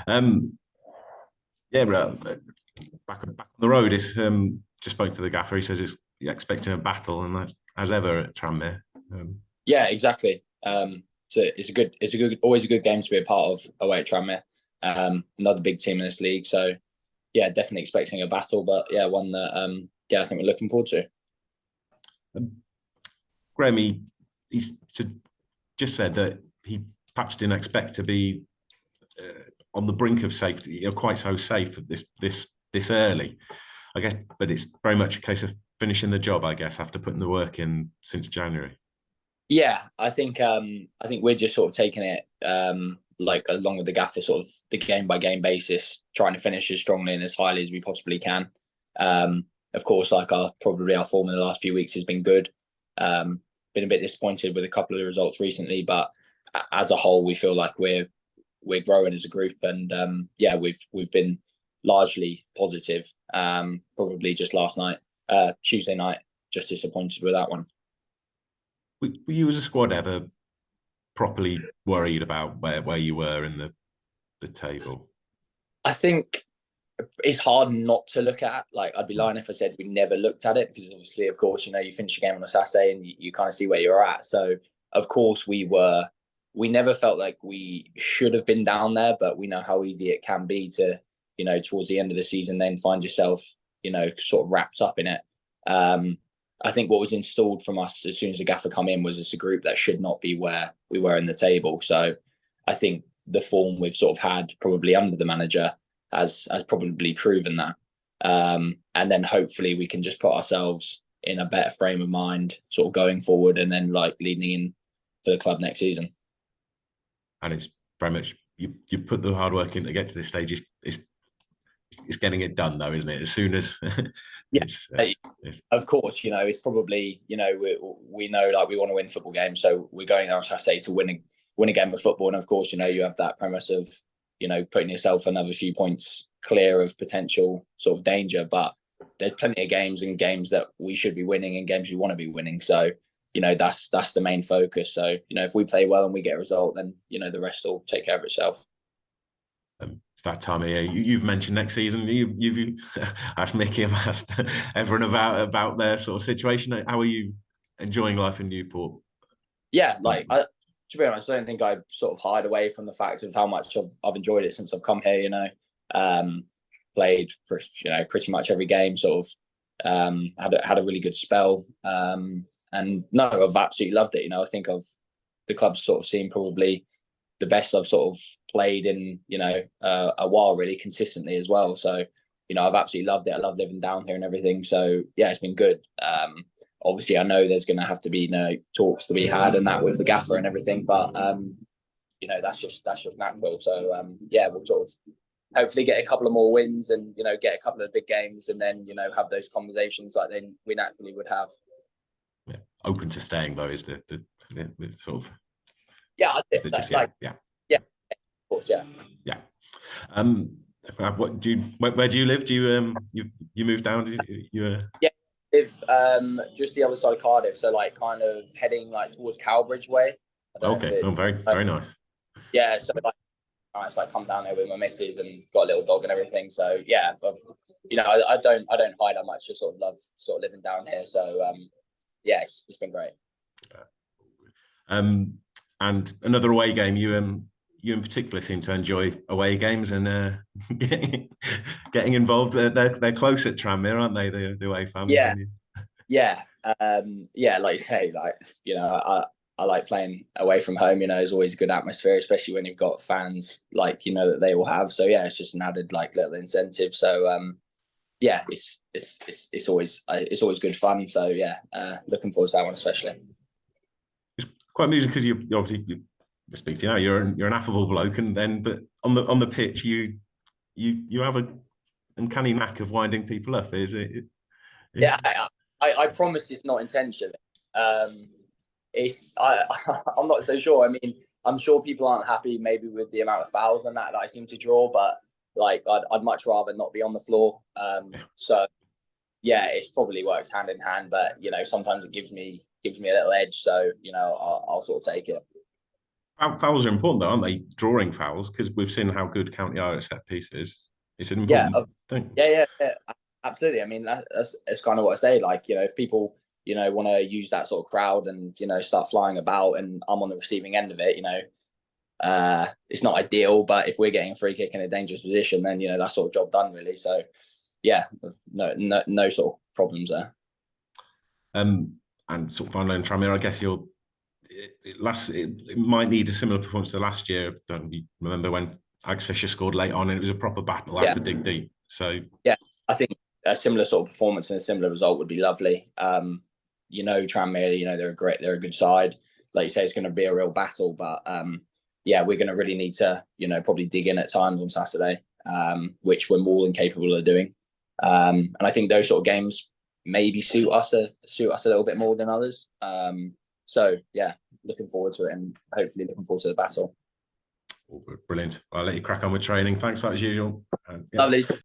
Um, yeah, back on the road. It's just spoke to the gaffer. He says it's expecting a battle, and that's as ever at Tranmere. Yeah, exactly. So always a good game to be a part of away at Tranmere. Another big team in this league. So yeah, definitely expecting a battle, but yeah, one that yeah, I think we're looking forward to. um, Graham, he's just said that he perhaps didn't expect to be on the brink of safety, quite so safe at this early. I guess, but it's very much a case of finishing the job, I guess, after putting the work in since January. Yeah, I think we're just sort of taking it like along with the gaffer, sort of the game by game basis, trying to finish as strongly and as highly as we possibly can. Of course, like probably our form in the last few weeks has been good. Been a bit disappointed with a couple of the results recently, but as a whole, we feel like we're growing as a group, and yeah, we've been largely positive. Probably just last night, Tuesday night, just disappointed with that one. Were you as a squad ever properly worried about where you were in the table? I think it's hard not to look at. Like, I'd be lying if I said we never looked at it, because obviously, of course, you finish a game on a Saturday and you kind of see where you're at. So, of course, we never felt like we should have been down there, but we know how easy it can be to, towards the end of the season, then find yourself, sort of wrapped up in it. I think what was installed from us as soon as the gaffer come in was it's a group that should not be where we were in the table. So I think the form we've sort of had probably under the manager has probably proven that. And then hopefully we can just put ourselves in a better frame of mind sort of going forward, and then like leading in for the club next season. And it's very much you've put the hard work in to get to this stage. It's getting it done though, isn't it? As soon as Yeah, it's of course, it's probably, we know like we want to win football games, so we're going there on Saturday to win a game of football. And of course, you have that premise of, putting yourself another few points clear of potential sort of danger. But there's plenty of games that we should be winning and games we want to be winning. So, that's the main focus. So, if we play well and we get a result, then, the rest will take care of itself. it's that time of year. You've mentioned next season. You've asked Mickey, I've asked everyone about their sort of situation. How are you enjoying life in Newport? Yeah, like to be honest, I don't think I sort of hide away from the fact of how much I've enjoyed it since I've come here. Played for pretty much every game. Sort of had a really good spell. And no, I've absolutely loved it. I think I've the club's sort of seen probably the best I've sort of played in a while, really consistently as well. So I've absolutely loved it. I love living down here and everything. So yeah, it's been good. Obviously, I know there's going to have to be talks to be had and that with the gaffer and everything, but that's just natural. So yeah, we'll sort of hopefully get a couple of more wins and get a couple of big games, and then have those conversations like then we naturally would have. Yeah. Open to staying though is the sort of yeah, yeah. Yeah, of course, yeah. Yeah. What do you? Where do you live? Do you moved down? Yeah, live just the other side of Cardiff, so like kind of heading like towards Cowbridge way. I don't know Okay. if Very nice. yeah, so like it's like come down there with my missus and got a little dog and everything. So yeah, but, I don't hide how much I sort of love sort of living down here. So yeah, it's been great. And another away game. You in particular seem to enjoy away games and getting involved. They're close at Tranmere, aren't they? The away fans. Yeah, yeah, yeah. Like you say, like I like playing away from home. It's always a good atmosphere, especially when you've got fans like that they will have. So yeah, it's just an added like little incentive. So yeah, it's always good fun. So yeah, looking forward to that one especially. It's quite amusing because you obviously you speak to you're an affable bloke, and then but on the pitch you have a uncanny knack of winding people up. Is it? Yeah, I promise it's not intention. I'm not so sure. I mean, I'm sure people aren't happy maybe with the amount of fouls and that I seem to draw, but like I'd much rather not be on the floor. So yeah, it probably works hand in hand, but sometimes it gives me a little edge. So I'll sort of take it. Fouls are important, though, aren't they? Drawing fouls, because we've seen how good County are at set pieces. It's an Yeah, important thing. yeah, absolutely. I mean, that's kind of what I say. Like, if people, want to use that sort of crowd and, start flying about, and I'm on the receiving end of it, it's not ideal, but if we're getting a free kick in a dangerous position, then, that's sort of job done, really. So, yeah, no sort of problems there. And sort of finally in Tranmere, I guess it might need a similar performance to last year. Don't you remember when Alex Fisher scored late on and it was a proper battle Yeah. to dig deep? So yeah, I think a similar sort of performance and a similar result would be lovely. Tranmere, they're a good side. Like you say, it's going to be a real battle, but yeah, we're going to really need to, probably dig in at times on Saturday, which we're more than capable of doing. And I think those sort of games maybe suit us a little bit more than others. So yeah, looking forward to it, and hopefully looking forward to the battle. brilliant. I'll let you crack on with training. Thanks for that as usual. Lovely.